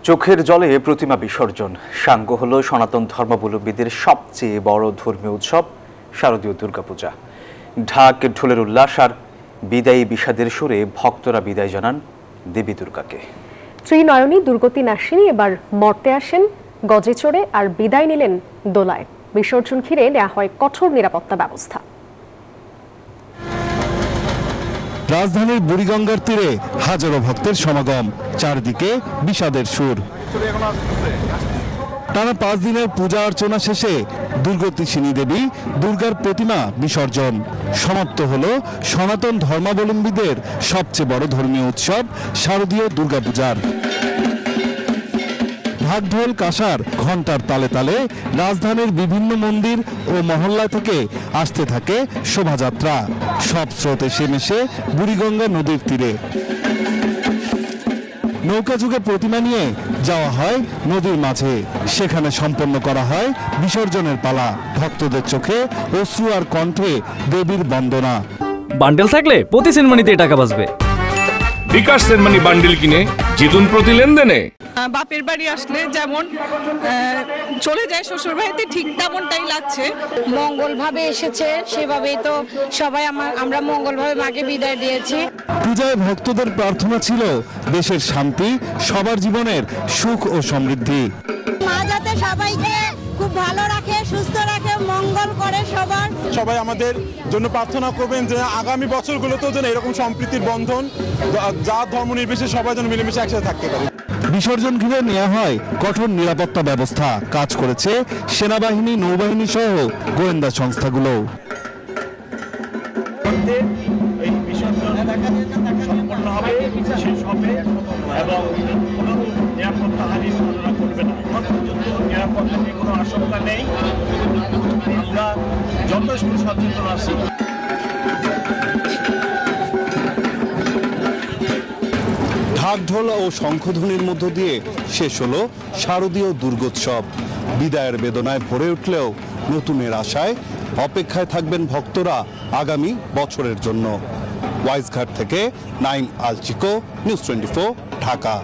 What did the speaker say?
চোখের জলে প্রতিমা বিসর্জন সাঙ্গ হলো সনাতন ধর্মাবলম্বীদের সবচেয়ে বড় ধর্মীয় উৎসব শারদীয় দুর্গাপূজা। ঢাক ঢোলের উল্লাস আর বিদায়ী বিষাদের সুরে ভক্তরা বিদায় জানান দেবী দুর্গাকে। ত্রিনয়নী দুর্গতি নাশিনী এবার মর্তে আসেন গজে চড়ে আর বিদায় নিলেন দোলায়। বিসর্জন ঘিরে নেওয়া হয় কঠোর নিরাপত্তা ব্যবস্থা। রাজধানীর বুড়িগঙ্গার তীরে হাজারো ভক্তের সমাগম, চারদিকে বিষাদের সুর। টানা 5 দিনের পূজা অর্চনা শেষে দুর্গতিশিনী দেবী দুর্গার প্রতিমা বিসর্জন। সমাপ্ত হলো সনাতন ধর্মাবলম্বীদের সবচেয়ে বড় ধর্মীয় উৎসব শারদীয় দুর্গাপূজার। ঢাক ঢোল কাঁসার ঘণ্টার তালে তালে রাজধানীর বিভিন্ন মন্দির ও মহল্লা থেকে আসতে থাকে শোভাযাত্রা। সব স্রোত এসে মেশে বুড়িগঙ্গা নদীর তীরে। নৌকা যুগে প্রতিমা নিয়ে যাওয়া হয় নদীর মাঝে, সেখানে সম্পন্ন করা হয় বিসর্জনের পালা। ভক্তদের চোখে অশ্রু আর কণ্ঠে দেবীর বন্দনা। বান্ডেল থাকলে প্রতি সেনমানিতে টাকা বাঁচবে। বিকাশ সেনমানি বান্ডেল কিনে জিতুন প্রতি লেনদেনে। বাপের বাড়ি আসলে যেমন চলে যায় শ্বশুর বাড়িতে, ঠিক তেমনটাই লাগছে। মঙ্গলভাবে এসেছে, সেভাবেই তো সবাই আমরা মঙ্গলভাবে মাকে বিদায় দিয়েছি। পূজায় ভক্তদের প্রার্থনা ছিল দেশের শান্তি, সবার জীবনের সুখ ও সমৃদ্ধি। মা যাতে সবাইকে খুব ভালো রাখে, সুস্থ রাখে, মঙ্গল করে সবার। সবাই আমাদের জন্য প্রার্থনা করবেন যে আগামী বছরগুলোতেও যেন এরকম সম্প্রীতির বন্ধন, যা ধর্ম নির্বিশেষে সবাই যেন মিলেমিশে একসাথে থাকতে পারে। বিসর্জন ঘিরে নেওয়া হয় কঠোর নিরাপত্তা ব্যবস্থা। কাজ করেছে সেনাবাহিনী, নৌবাহিনী সহ গোয়েন্দা সংস্থাগুলো। যথেষ্ট সচেতন আছি। ঢাক ঢোল ও শঙ্খধ্বনির মধ্য দিয়ে শেষ হলো শারদীয় দুর্গোৎসব। বিদায়ের বেদনায় ভরে উঠলেও নতুনের আশায় অপেক্ষায় থাকবেন ভক্তরা আগামী বছরের জন্য। ওয়াইজঘাট থেকে নাইম আল চিকো, নিউজ 24, ঢাকা।